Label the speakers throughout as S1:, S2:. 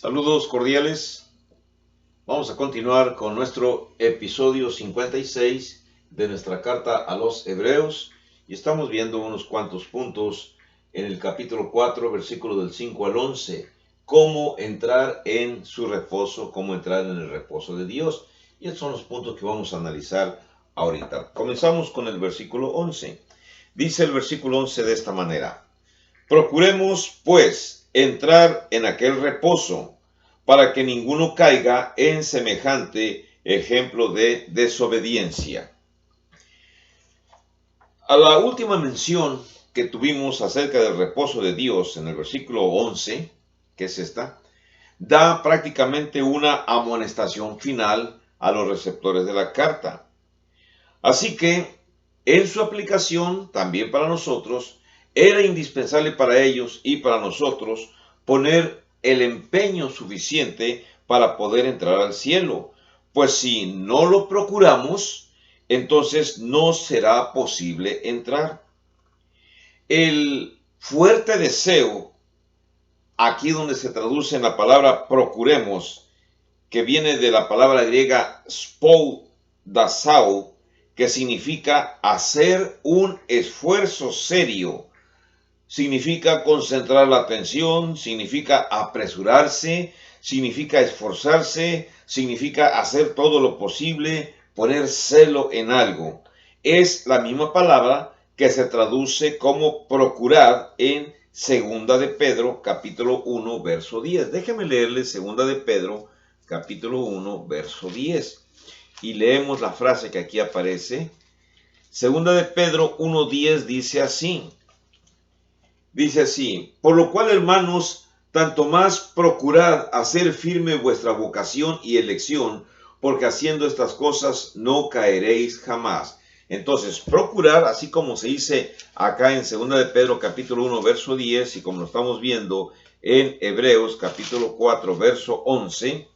S1: Saludos cordiales. Vamos a continuar con nuestro episodio 56 de nuestra carta a los Hebreos y estamos viendo unos cuantos puntos en el capítulo 4, versículo del 5 al 11. Cómo entrar en su reposo, cómo entrar en el reposo de Dios. Y estos son los puntos que vamos a analizar ahorita. Comenzamos con el versículo 11. Dice el versículo 11 de esta manera: Procuremos, pues, entrar en aquel reposo, para que ninguno caiga en semejante ejemplo de desobediencia. A la última mención que tuvimos acerca del reposo de Dios en el versículo 11, que es esta, da prácticamente una amonestación final a los receptores de la carta. Así que, en su aplicación, también para nosotros, era indispensable para ellos y para nosotros poner el empeño suficiente para poder entrar al cielo, pues si no lo procuramos, entonces no será posible entrar. El fuerte deseo, aquí donde se traduce en la palabra procuremos, que viene de la palabra griega spoudasao, que significa hacer un esfuerzo serio, significa concentrar la atención, significa apresurarse, significa esforzarse, significa hacer todo lo posible, poner celo en algo. Es la misma palabra que se traduce como procurar en Segunda de Pedro, capítulo 1, verso 10. Déjeme leerle Segunda de Pedro, capítulo 1, verso 10. Y leemos la frase que aquí aparece. Segunda de Pedro 1:10 dice así. Dice así: por lo cual, hermanos, tanto más procurad hacer firme vuestra vocación y elección, porque haciendo estas cosas no caeréis jamás. Entonces, procurar, así como se dice acá en 2 de Pedro capítulo 1, verso 10, y como lo estamos viendo en Hebreos capítulo 4, verso 11,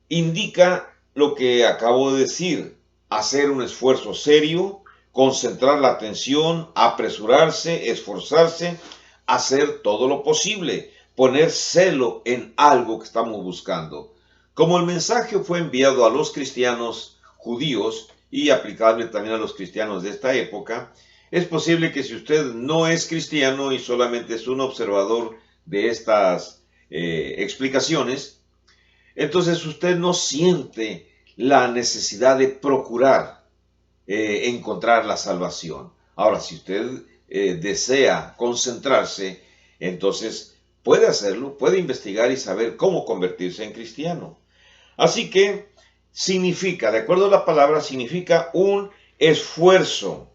S1: indica lo que acabo de decir: hacer un esfuerzo serio, concentrar la atención, apresurarse, esforzarse, hacer todo lo posible, poner celo en algo que estamos buscando. Como el mensaje fue enviado a los cristianos judíos y aplicable también a los cristianos de esta época, es posible que si usted no es cristiano y solamente es un observador de estas explicaciones, entonces usted no siente la necesidad de procurar encontrar la salvación. Ahora, si usted desea concentrarse, entonces puede hacerlo, puede investigar y saber cómo convertirse en cristiano. Así que significa, de acuerdo a la palabra, significa un esfuerzo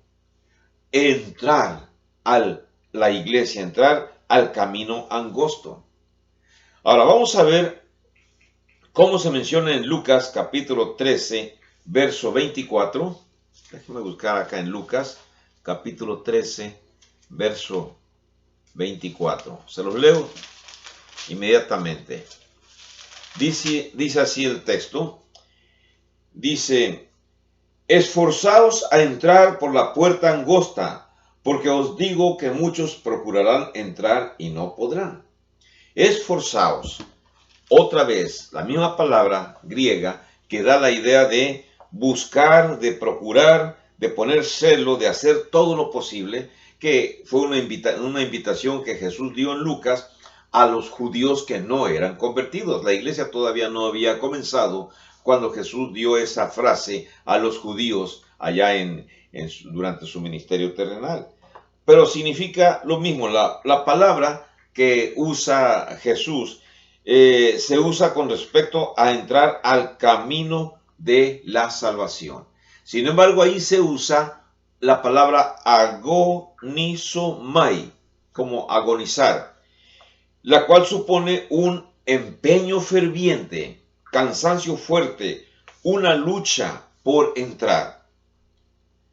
S1: entrar a la iglesia, entrar al camino angosto. Ahora vamos a ver cómo se menciona en Lucas capítulo 13, verso 24. Déjenme buscar acá en Lucas, capítulo 13, verso 24. Se los leo inmediatamente. Dice así el texto. Dice: esforzaos a entrar por la puerta angosta, porque os digo que muchos procurarán entrar y no podrán. Esforzaos. Otra vez, la misma palabra griega que da la idea de buscar, de procurar, de poner celo, de hacer todo lo posible, que fue una invitación que Jesús dio en Lucas a los judíos que no eran convertidos. La iglesia todavía no había comenzado cuando Jesús dio esa frase a los judíos allá durante su ministerio terrenal. Pero significa lo mismo. La palabra que usa Jesús se usa con respecto a entrar al camino de la salvación. Sin embargo, ahí se usa la palabra agonizomai, como agonizar, la cual supone un empeño ferviente, cansancio fuerte, una lucha por entrar.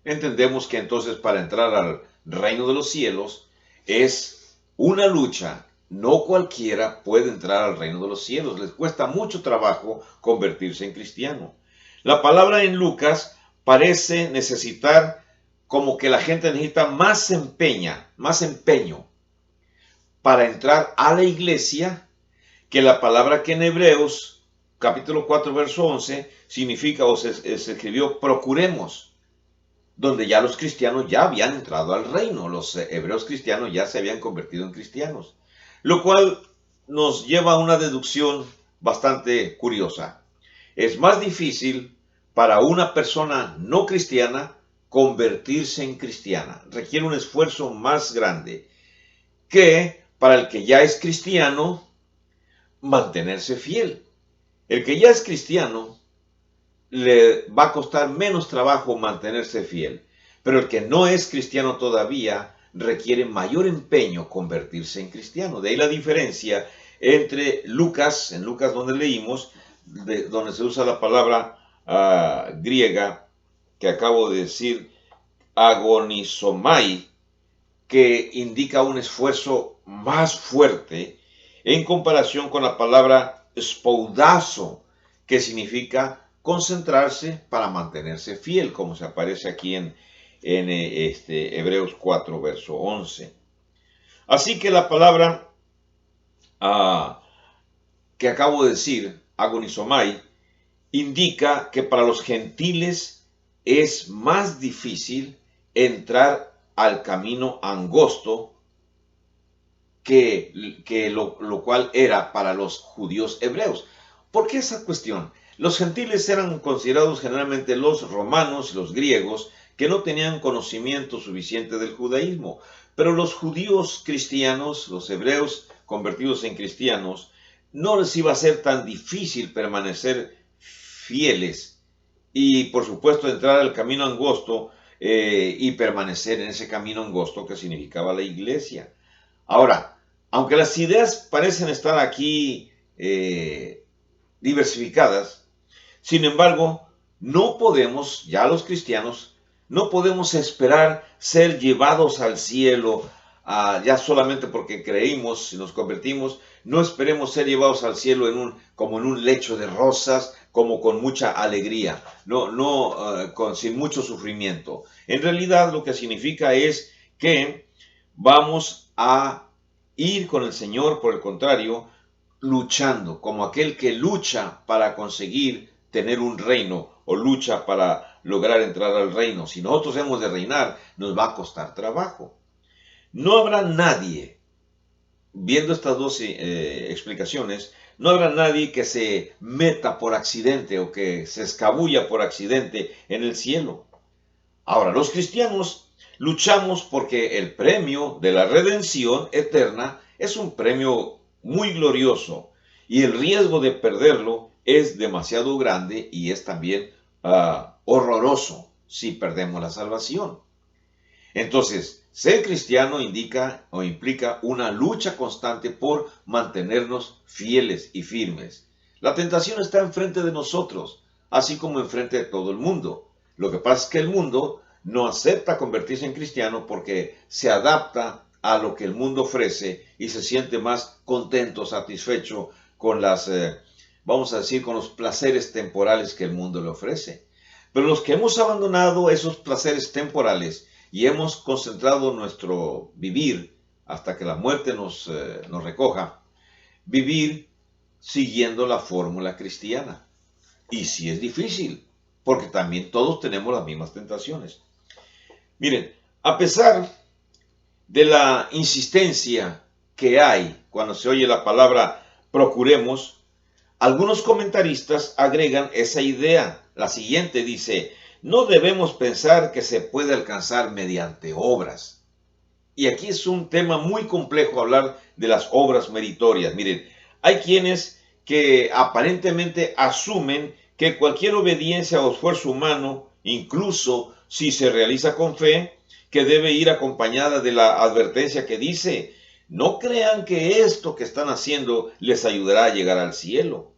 S1: Entendemos que entonces para entrar al reino de los cielos es una lucha. No cualquiera puede entrar al reino de los cielos. Les cuesta mucho trabajo convertirse en cristiano. La palabra en Lucas parece necesitar como que la gente necesita más empeño para entrar a la iglesia que la palabra que en Hebreos, capítulo 4, verso 11, significa o se escribió procuremos, donde ya los cristianos ya habían entrado al reino, los hebreos cristianos ya se habían convertido en cristianos, lo cual nos lleva a una deducción bastante curiosa. Es más difícil para una persona no cristiana convertirse en cristiana, requiere un esfuerzo más grande que para el que ya es cristiano mantenerse fiel. El que ya es cristiano le va a costar menos trabajo mantenerse fiel, pero el que no es cristiano todavía requiere mayor empeño convertirse en cristiano. De ahí la diferencia entre Lucas, en Lucas donde leímos, donde se usa la palabra griega que acabo de decir, agonizomai, que indica un esfuerzo más fuerte en comparación con la palabra spoudazo, que significa concentrarse para mantenerse fiel, como se aparece aquí en Hebreos 4, verso 11. Así que la palabra que acabo de decir, agonizomai, indica que para los gentiles es más difícil entrar al camino angosto que lo cual era para los judíos hebreos. ¿Por qué esa cuestión? Los gentiles eran considerados generalmente los romanos, los griegos, que no tenían conocimiento suficiente del judaísmo. Pero los judíos cristianos, los hebreos convertidos en cristianos, no les iba a ser tan difícil permanecer fieles y, por supuesto, entrar al camino angosto y permanecer en ese camino angosto que significaba la iglesia. Ahora, aunque las ideas parecen estar aquí diversificadas, sin embargo, no podemos, ya los cristianos, no podemos esperar ser llevados al cielo ya solamente porque creímos y nos convertimos. No esperemos ser llevados al cielo como en un lecho de rosas, como con mucha alegría, sin mucho sufrimiento. En realidad lo que significa es que vamos a ir con el Señor, por el contrario, luchando, como aquel que lucha para conseguir tener un reino o lucha para lograr entrar al reino. Si nosotros hemos de reinar, nos va a costar trabajo. No habrá nadie, viendo estas dos explicaciones, no habrá nadie que se meta por accidente o que se escabulla por accidente en el cielo. Ahora, los cristianos luchamos porque el premio de la redención eterna es un premio muy glorioso y el riesgo de perderlo es demasiado grande y es también horroroso si perdemos la salvación. Entonces, ser cristiano indica o implica una lucha constante por mantenernos fieles y firmes. La tentación está enfrente de nosotros, así como enfrente de todo el mundo. Lo que pasa es que el mundo no acepta convertirse en cristiano porque se adapta a lo que el mundo ofrece y se siente más contento, satisfecho con vamos a decir, con los placeres temporales que el mundo le ofrece. Pero los que hemos abandonado esos placeres temporales y hemos concentrado nuestro vivir hasta que la muerte nos recoja, vivir siguiendo la fórmula cristiana. Y sí es difícil, porque también todos tenemos las mismas tentaciones. Miren, a pesar de la insistencia que hay cuando se oye la palabra procuremos, algunos comentaristas agregan esa idea. La siguiente dice: no debemos pensar que se puede alcanzar mediante obras. Y aquí es un tema muy complejo hablar de las obras meritorias. Miren, hay quienes que aparentemente asumen que cualquier obediencia o esfuerzo humano, incluso si se realiza con fe, que debe ir acompañada de la advertencia que dice: no crean que esto que están haciendo les ayudará a llegar al cielo.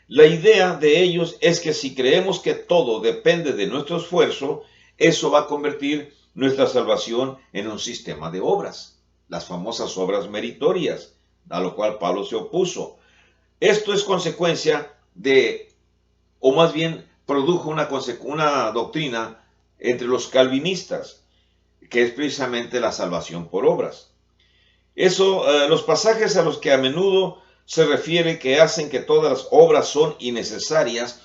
S1: La idea de ellos es que si creemos que todo depende de nuestro esfuerzo, eso va a convertir nuestra salvación en un sistema de obras, las famosas obras meritorias, a lo cual Pablo se opuso. Esto es consecuencia o más bien produjo una doctrina entre los calvinistas, que es precisamente la salvación por obras. Los pasajes a los que a menudo se refiere que hacen que todas las obras son innecesarias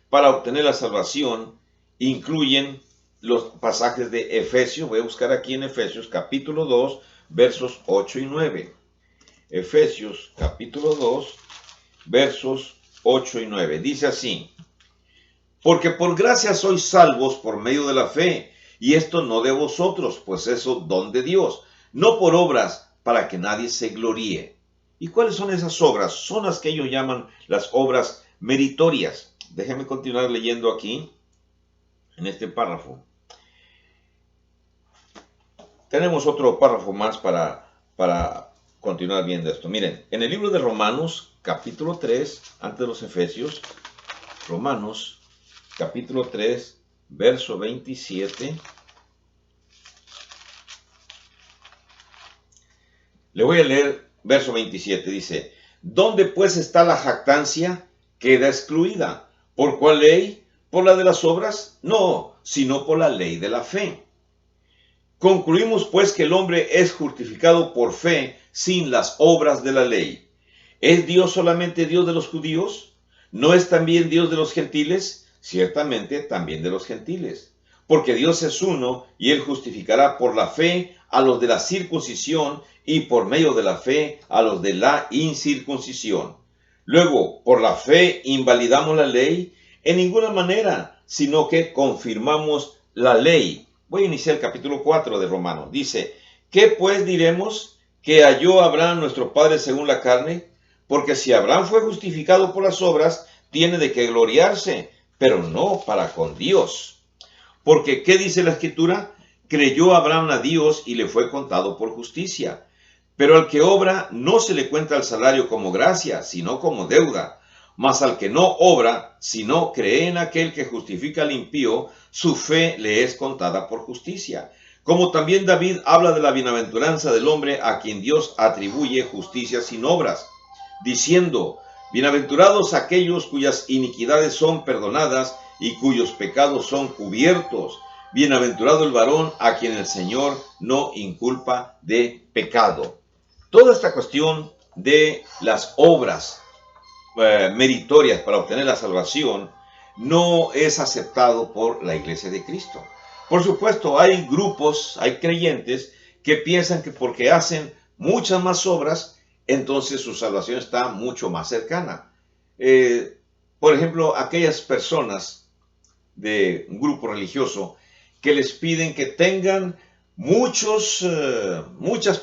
S1: para obtener la salvación. Incluyen los pasajes de Efesios. Voy a buscar aquí en Efesios capítulo 2, versos 8 y 9. Efesios capítulo 2, versos 8 y 9. Dice así: porque por gracia sois salvos por medio de la fe, y esto no de vosotros, pues eso don de Dios, no por obras, para que nadie se gloríe. ¿Y cuáles son esas obras? Son las que ellos llaman las obras meritorias. Déjenme continuar leyendo aquí, en este párrafo. Tenemos otro párrafo más para continuar viendo esto. Miren, en el libro de Romanos, capítulo 3, antes de los Efesios, Romanos, capítulo 3, verso 27. Le voy a leer verso 27. Dice: ¿dónde pues está la jactancia? Queda excluida. ¿Por cuál ley? ¿Por la de las obras? No, sino por la ley de la fe. Concluimos pues que el hombre es justificado por fe sin las obras de la ley. ¿Es Dios solamente Dios de los judíos? ¿No es también Dios de los gentiles? Ciertamente también de los gentiles. Porque Dios es uno, y Él justificará por la fe a los de la circuncisión y por medio de la fe a los de la incircuncisión. Luego, ¿por la fe invalidamos la ley? En ninguna manera, sino que confirmamos la ley. Voy a iniciar el capítulo 4 de Romanos. Dice: ¿qué pues diremos? ¿Que halló Abraham nuestro padre según la carne? Porque si Abraham fue justificado por las obras, tiene de qué gloriarse, pero no para con Dios. Porque, ¿qué dice la Escritura? Creyó Abraham a Dios y le fue contado por justicia. Pero al que obra no se le cuenta el salario como gracia, sino como deuda. Mas al que no obra, sino cree en aquel que justifica al impío, su fe le es contada por justicia. Como también David habla de la bienaventuranza del hombre a quien Dios atribuye justicia sin obras, diciendo: bienaventurados aquellos cuyas iniquidades son perdonadas y cuyos pecados son cubiertos. Bienaventurado el varón a quien el Señor no inculpa de pecado. Toda esta cuestión de las obras meritorias para obtener la salvación no es aceptado por la Iglesia de Cristo. Por supuesto, hay grupos, hay creyentes que piensan que porque hacen muchas más obras, entonces su salvación está mucho más cercana. Por ejemplo, aquellas personas de un grupo religioso que les piden que tengan muchas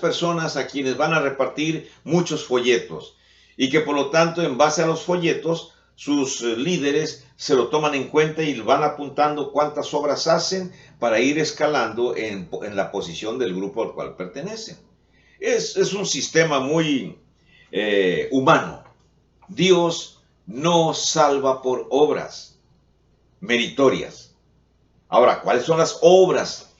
S1: personas a quienes van a repartir muchos folletos, y que por lo tanto, en base a los folletos, sus líderes se lo toman en cuenta y van apuntando cuántas obras hacen para ir escalando en la posición del grupo al cual pertenecen. Es un sistema muy humano. Dios no salva por obras meritorias. Ahora, ¿cuáles son las obras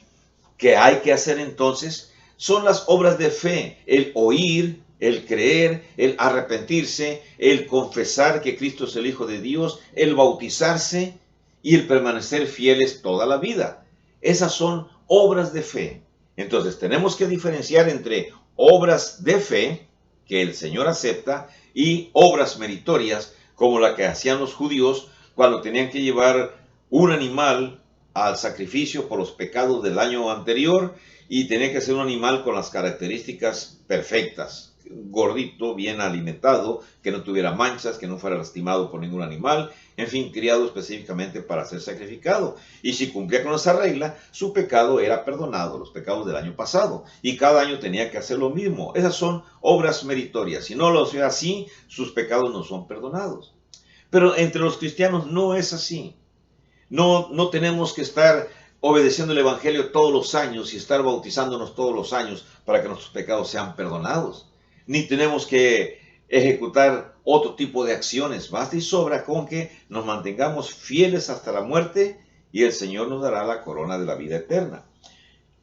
S1: que hay que hacer entonces? Son las obras de fe: el oír, el creer, el arrepentirse, el confesar que Cristo es el Hijo de Dios, el bautizarse y el permanecer fieles toda la vida. Esas son obras de fe. Entonces tenemos que diferenciar entre obras de fe, que el Señor acepta, y obras meritorias, como la que hacían los judíos cuando tenían que llevar un animal al sacrificio por los pecados del año anterior, y tenía que ser un animal con las características perfectas: gordito, bien alimentado, que no tuviera manchas, que no fuera lastimado por ningún animal, en fin, criado específicamente para ser sacrificado. Y si cumplía con esa regla, su pecado era perdonado, los pecados del año pasado, y cada año tenía que hacer lo mismo. Esas son obras meritorias. Si no lo hace así, sus pecados no son perdonados. Pero entre los cristianos no es así. No tenemos que estar obedeciendo el Evangelio todos los años y estar bautizándonos todos los años para que nuestros pecados sean perdonados. Ni tenemos que ejecutar otro tipo de acciones. Basta y sobra con que nos mantengamos fieles hasta la muerte, y el Señor nos dará la corona de la vida eterna.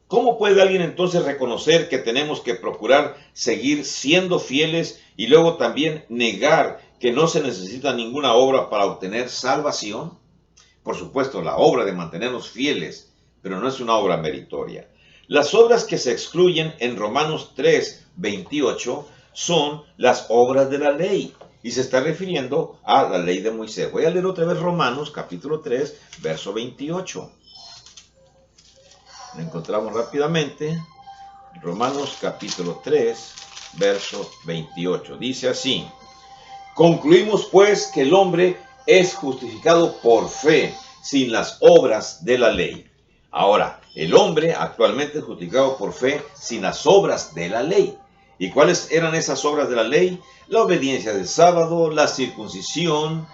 S1: ¿Cómo puede alguien entonces reconocer que tenemos que procurar seguir siendo fieles y luego también negar que no se necesita ninguna obra para obtener salvación? Por supuesto, la obra de mantenernos fieles, pero no es una obra meritoria. Las obras que se excluyen en Romanos 3, 28 son las obras de la ley. Y se está refiriendo a la ley de Moisés. Voy a leer otra vez Romanos capítulo 3, verso 28. Lo encontramos rápidamente. Romanos capítulo 3, verso 28. Dice así: concluimos pues que el hombre es justificado por fe, sin las obras de la ley. Ahora, el hombre actualmente es justificado por fe, sin las obras de la ley. ¿Y cuáles eran esas obras de la ley? La obediencia del sábado, la circuncisión,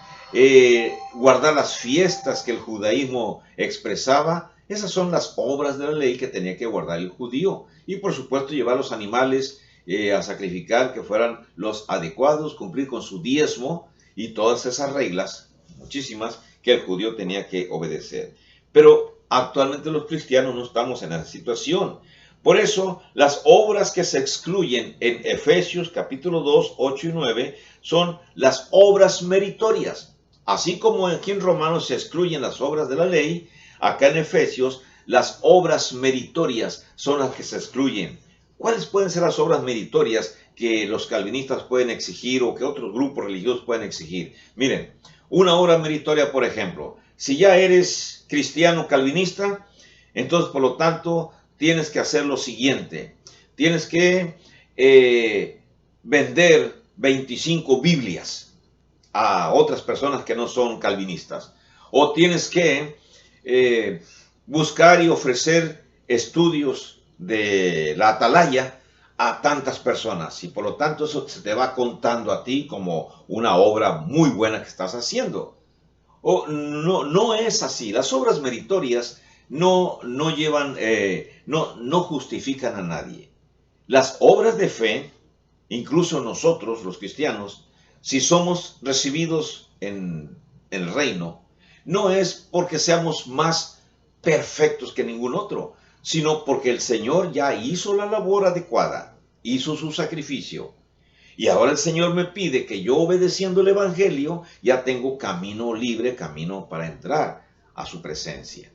S1: guardar las fiestas que el judaísmo expresaba. Esas son las obras de la ley que tenía que guardar el judío. Y por supuesto llevar los animales a sacrificar que fueran los adecuados, cumplir con su diezmo y todas esas reglas, muchísimas, que el judío tenía que obedecer. Pero actualmente los cristianos no estamos en esa situación. Por eso, las obras que se excluyen en Efesios capítulo 2, 8 y 9 son las obras meritorias. Así como aquí en Romanos se excluyen las obras de la ley, acá en Efesios las obras meritorias son las que se excluyen. ¿Cuáles pueden ser las obras meritorias que los calvinistas pueden exigir o que otros grupos religiosos pueden exigir? Miren, una obra meritoria, por ejemplo, si ya eres cristiano calvinista, entonces por lo tanto tienes que hacer lo siguiente. Tienes que vender 25 Biblias a otras personas que no son calvinistas. O tienes que buscar y ofrecer estudios de la atalaya a tantas personas. Y por lo tanto eso se te va contando a ti como una obra muy buena que estás haciendo. O no es así. Las obras meritorias no justifican a nadie. Las obras de fe, incluso nosotros los cristianos, si somos recibidos en el reino, no es porque seamos más perfectos que ningún otro, sino porque el Señor ya hizo la labor adecuada, hizo su sacrificio. Y ahora el Señor me pide que yo, obedeciendo el Evangelio, ya tengo camino libre, camino para entrar a su presencia.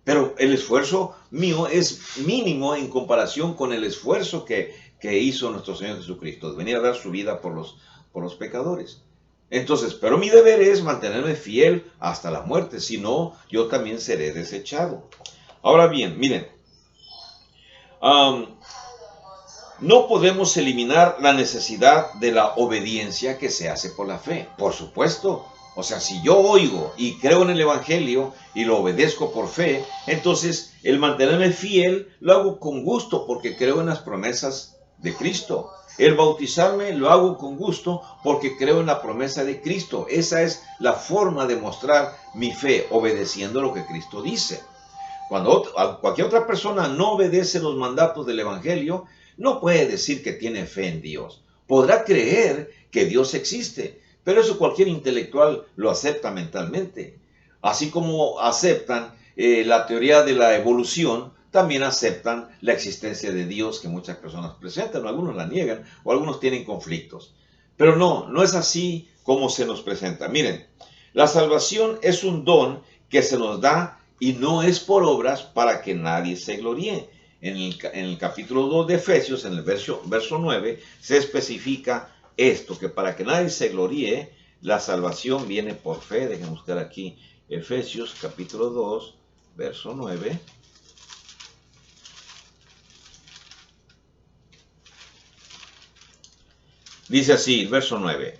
S1: Pero el esfuerzo mío es mínimo en comparación con el esfuerzo que hizo nuestro Señor Jesucristo, de venir a dar su vida por los pecadores. Entonces, pero mi deber es mantenerme fiel hasta la muerte, si no, yo también seré desechado. Ahora bien, miren, no podemos eliminar la necesidad de la obediencia que se hace por la fe, por supuesto. O sea, si yo oigo y creo en el Evangelio y lo obedezco por fe, entonces el mantenerme fiel lo hago con gusto porque creo en las promesas de Cristo. El bautizarme lo hago con gusto porque creo en la promesa de Cristo. Esa es la forma de mostrar mi fe, obedeciendo lo que Cristo dice. Cuando cualquier otra persona no obedece los mandatos del Evangelio, no puede decir que tiene fe en Dios. Podrá creer que Dios existe, pero eso cualquier intelectual lo acepta mentalmente. Así como aceptan la teoría de la evolución, también aceptan la existencia de Dios que muchas personas presentan, o algunos la niegan, o algunos tienen conflictos. Pero no es así como se nos presenta. Miren, la salvación es un don que se nos da y no es por obras para que nadie se gloríe. En el capítulo 2 de Efesios, en el verso 9, se especifica esto, que para que nadie se gloríe, la salvación viene por fe. Déjenme buscar aquí Efesios capítulo 2, verso 9. Dice así, verso 9.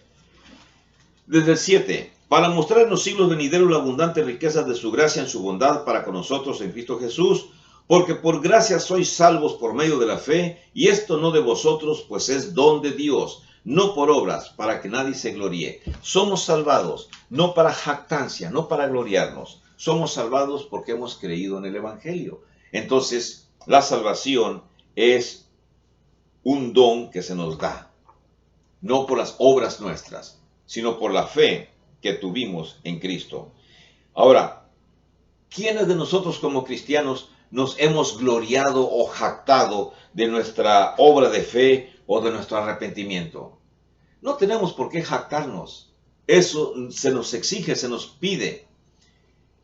S1: Desde el 7. Para mostrar en los siglos venideros la abundante riqueza de su gracia en su bondad para con nosotros en Cristo Jesús, porque por gracia sois salvos por medio de la fe, y esto no de vosotros, pues es don de Dios, no por obras, para que nadie se gloríe. Somos salvados, no para jactancia, no para gloriarnos. Somos salvados porque hemos creído en el Evangelio. Entonces, la salvación es un don que se nos da, no por las obras nuestras, sino por la fe que tuvimos en Cristo. Ahora, ¿quiénes de nosotros como cristianos nos hemos gloriado o jactado de nuestra obra de fe o de nuestro arrepentimiento? No tenemos por qué jactarnos. Eso se nos exige, se nos pide.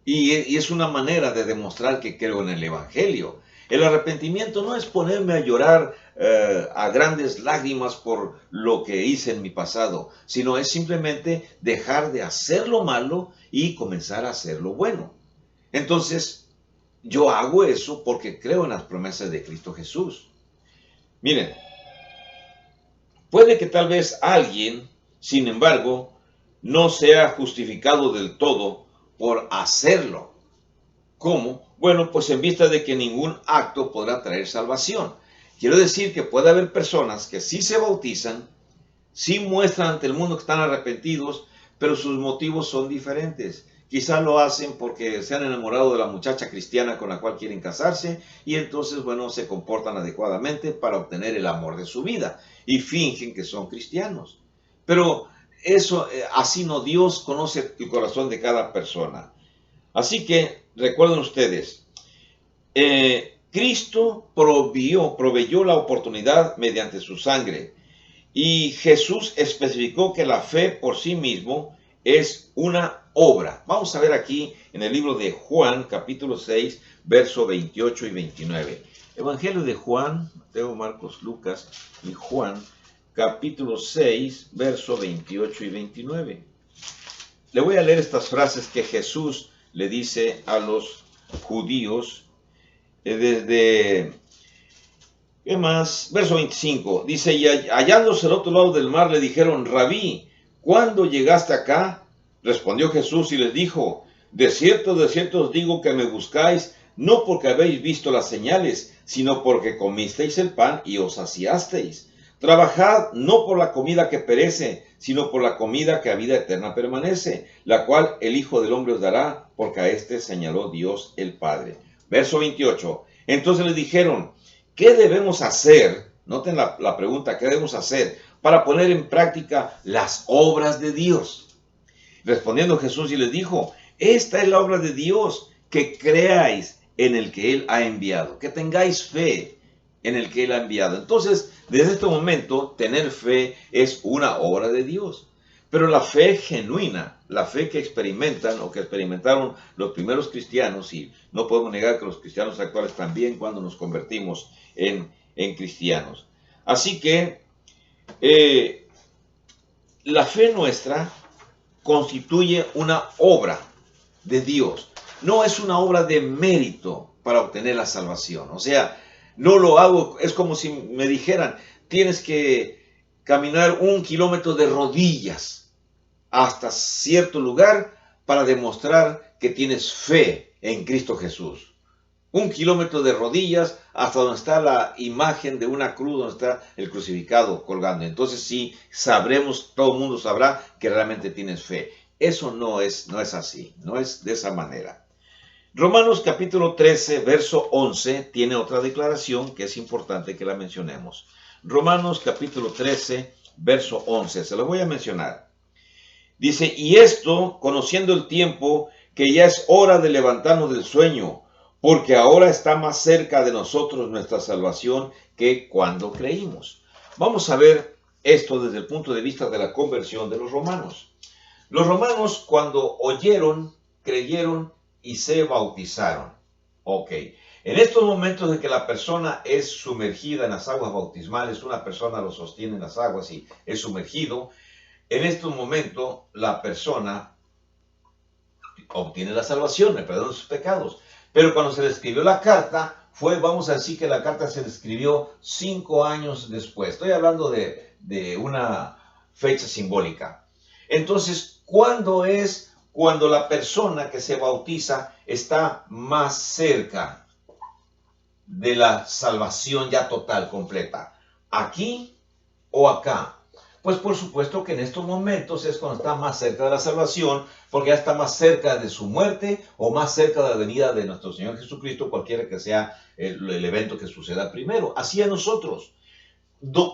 S1: Y es una manera de demostrar que creo en el Evangelio. El arrepentimiento no es ponerme a llorar a grandes lágrimas por lo que hice en mi pasado, sino es simplemente dejar de hacer lo malo y comenzar a hacer lo bueno. Entonces, yo hago eso porque creo en las promesas de Cristo Jesús. Miren, puede que tal vez alguien, sin embargo, no sea justificado del todo por hacerlo. ¿Cómo? Bueno, pues en vista de que ningún acto podrá traer salvación. Quiero decir que puede haber personas que sí se bautizan, sí muestran ante el mundo que están arrepentidos, pero sus motivos son diferentes. Quizá lo hacen porque se han enamorado de la muchacha cristiana con la cual quieren casarse y entonces, bueno, se comportan adecuadamente para obtener el amor de su vida y fingen que son cristianos. Pero eso, así no, Dios conoce el corazón de cada persona. Así que recuerden ustedes, Cristo proveyó la oportunidad mediante su sangre. Y Jesús especificó que la fe por sí mismo es una obra. Vamos a ver aquí en el libro de Juan, capítulo 6, verso 28 y 29. Evangelio de Juan, Mateo, Marcos, Lucas y Juan, capítulo 6, verso 28 y 29. Le voy a leer estas frases que Jesús le dice a los judíos desde... ¿Qué más? Verso 25. Dice, y hallándose al otro lado del mar, le dijeron, Rabí, ¿cuándo llegaste acá? Respondió Jesús y les dijo, de cierto os digo que me buscáis, no porque habéis visto las señales, sino porque comisteis el pan y os saciasteis. Trabajad no por la comida que perece, sino por la comida que a vida eterna permanece, la cual el Hijo del Hombre os dará, porque a éste señaló Dios el Padre. Verso 28. Entonces les dijeron, ¿qué debemos hacer? Noten la pregunta, ¿qué debemos hacer para poner en práctica las obras de Dios? Respondiendo Jesús y les dijo, esta es la obra de Dios, que creáis en el que Él ha enviado, que tengáis fe en el que Él ha enviado. Entonces, desde este momento, tener fe es una obra de Dios. Pero la fe genuina, la fe que experimentan o que experimentaron los primeros cristianos, y no podemos negar que los cristianos actuales también cuando nos convertimos en cristianos. Así que la fe nuestra constituye una obra de Dios. No es una obra de mérito para obtener la salvación. O sea, no lo hago, es como si me dijeran, tienes que caminar 1 kilómetro de rodillas hasta cierto lugar para demostrar que tienes fe en Cristo Jesús. 1 kilómetro de rodillas hasta donde está la imagen de una cruz, donde está el crucificado colgando. Entonces sí, sabremos, todo el mundo sabrá que realmente tienes fe. Eso no es así, no es de esa manera. Romanos capítulo 13, verso 11, tiene otra declaración que es importante que la mencionemos. Romanos capítulo 13, verso 11, se lo voy a mencionar. Dice, y esto, conociendo el tiempo, que ya es hora de levantarnos del sueño, porque ahora está más cerca de nosotros nuestra salvación que cuando creímos. Vamos a ver esto desde el punto de vista de la conversión de los romanos. Los romanos, cuando oyeron, creyeron y se bautizaron. Ok. En estos momentos de que la persona es sumergida en las aguas bautismales, una persona lo sostiene en las aguas y es sumergido, en estos momentos la persona obtiene la salvación, el perdón de sus pecados. Pero cuando se le escribió la carta, vamos a decir que la carta se le escribió 5 años después. Estoy hablando de una fecha simbólica. Entonces, ¿cuándo es cuando la persona que se bautiza está más cerca de la salvación ya total, completa? ¿Aquí o acá? Pues por supuesto que en estos momentos es cuando está más cerca de la salvación, porque ya está más cerca de su muerte o más cerca de la venida de nuestro Señor Jesucristo, cualquiera que sea el evento que suceda primero. Así a nosotros.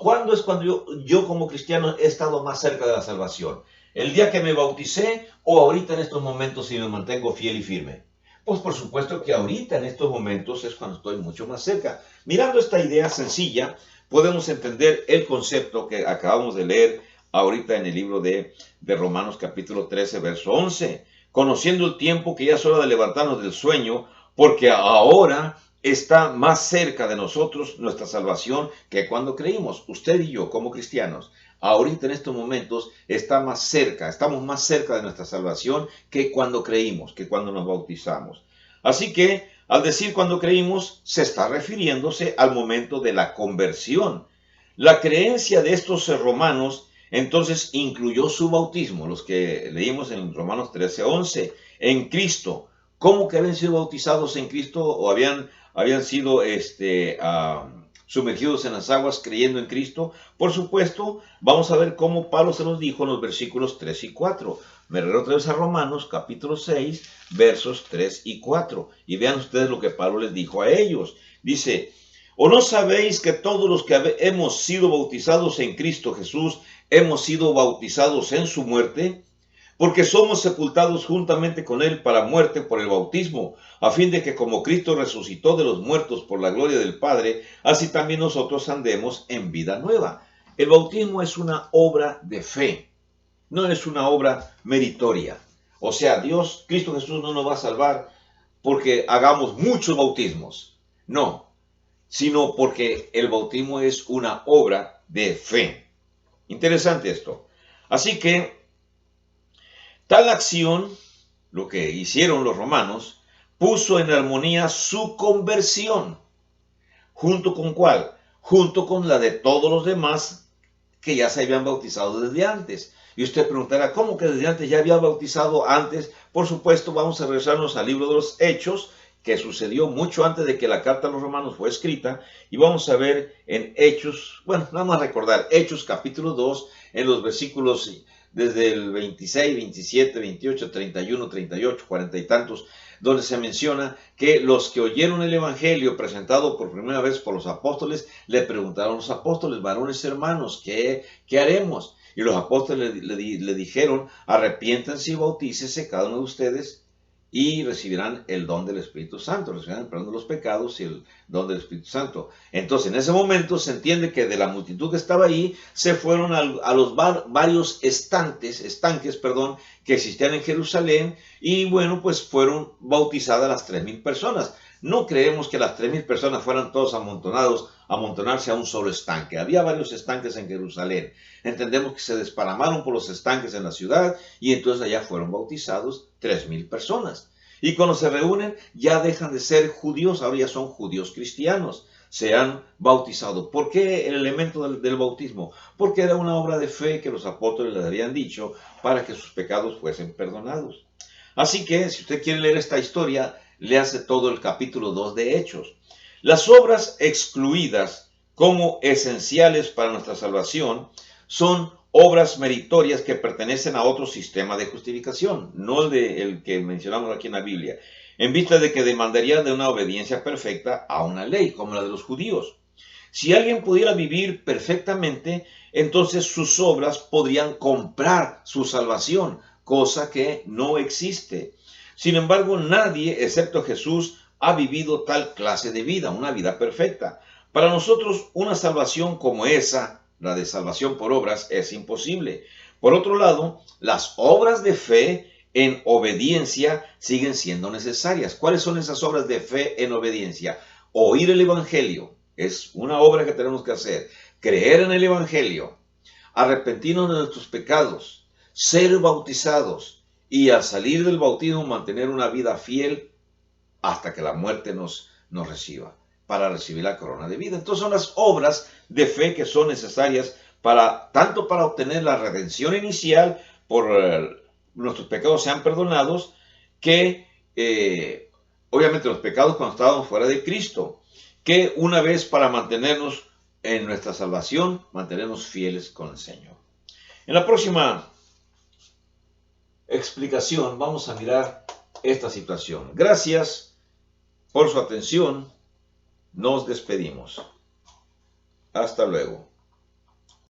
S1: ¿Cuándo es cuando yo como cristiano he estado más cerca de la salvación? ¿El día que me bauticé o ahorita en estos momentos si me mantengo fiel y firme? Pues por supuesto que ahorita en estos momentos es cuando estoy mucho más cerca. Mirando esta idea sencilla, podemos entender el concepto que acabamos de leer ahorita en el libro de Romanos capítulo 13, verso 11. Conociendo el tiempo que ya es hora de levantarnos del sueño, porque ahora está más cerca de nosotros nuestra salvación que cuando creímos. Usted y yo, como cristianos, ahorita en estos momentos estamos más cerca de nuestra salvación que cuando creímos, que cuando nos bautizamos. Así que, al decir cuando creímos, se está refiriéndose al momento de la conversión. La creencia de estos romanos entonces incluyó su bautismo, los que leímos en Romanos 13:11, en Cristo. ¿Cómo que habían sido bautizados en Cristo o habían sido sumergidos en las aguas creyendo en Cristo? Por supuesto, vamos a ver cómo Pablo se los dijo en los versículos 3 y 4. Me regreso otra vez a Romanos, capítulo 6, versos 3 y 4. Y vean ustedes lo que Pablo les dijo a ellos. Dice, ¿o no sabéis que todos los que hemos sido bautizados en Cristo Jesús, hemos sido bautizados en su muerte? Porque somos sepultados juntamente con él para muerte por el bautismo, a fin de que como Cristo resucitó de los muertos por la gloria del Padre, así también nosotros andemos en vida nueva. El bautismo es una obra de fe, no es una obra meritoria. O sea, Cristo Jesús no nos va a salvar porque hagamos muchos bautismos. No, sino porque el bautismo es una obra de fe. Interesante esto. Así que tal acción, lo que hicieron los romanos, puso en armonía su conversión. ¿Junto con cuál? Junto con la de todos los demás que ya se habían bautizado desde antes. Y usted preguntará, ¿cómo que desde antes ya había bautizado antes? Por supuesto, vamos a regresarnos al libro de los Hechos, que sucedió mucho antes de que la carta a los romanos fue escrita, y vamos a ver en Hechos, vamos a recordar, Hechos capítulo 2, en los versículos desde el 26, 27, 28, 31, 38, 40 y tantos, donde se menciona que los que oyeron el evangelio presentado por primera vez por los apóstoles, le preguntaron a los apóstoles, varones hermanos, ¿qué haremos? Y los apóstoles le dijeron, arrepiéntanse y bautícese cada uno de ustedes y recibirán el don del Espíritu Santo, recibirán el perdón de los pecados y el don del Espíritu Santo. Entonces, en ese momento se entiende que de la multitud que estaba ahí, se fueron a los varios estanques, que existían en Jerusalén, y bueno, pues fueron bautizadas las 3,000 personas. No creemos que las 3,000 personas fueran todos amontonarse a un solo estanque. Había varios estanques en Jerusalén. Entendemos que se desparramaron por los estanques en la ciudad y entonces allá fueron bautizados 3,000 personas. Y cuando se reúnen ya dejan de ser judíos, ahora ya son judíos cristianos. Se han bautizado. ¿Por qué el elemento del bautismo? Porque era una obra de fe que los apóstoles les habían dicho para que sus pecados fuesen perdonados. Así que, si usted quiere leer esta historia, léase todo el capítulo 2 de Hechos. Las obras excluidas como esenciales para nuestra salvación son obras meritorias que pertenecen a otro sistema de justificación, no el que mencionamos aquí en la Biblia, en vista de que demandaría de una obediencia perfecta a una ley, como la de los judíos. Si alguien pudiera vivir perfectamente, entonces sus obras podrían comprar su salvación, cosa que no existe. Sin embargo, nadie, excepto Jesús, ha vivido tal clase de vida, una vida perfecta. Para nosotros, una salvación como esa, la de salvación por obras, es imposible. Por otro lado, las obras de fe en obediencia siguen siendo necesarias. ¿Cuáles son esas obras de fe en obediencia? Oír el Evangelio es una obra que tenemos que hacer. Creer en el Evangelio, arrepentirnos de nuestros pecados, ser bautizados y al salir del bautismo mantener una vida fiel hasta que la muerte nos reciba, para recibir la corona de vida. Entonces son las obras de fe que son necesarias tanto para obtener la redención inicial, por nuestros pecados sean perdonados, que obviamente los pecados cuando estábamos fuera de Cristo, que una vez para mantenernos en nuestra salvación, mantenernos fieles con el Señor. En la próxima explicación vamos a mirar esta situación. Gracias por su atención. Nos despedimos. Hasta luego.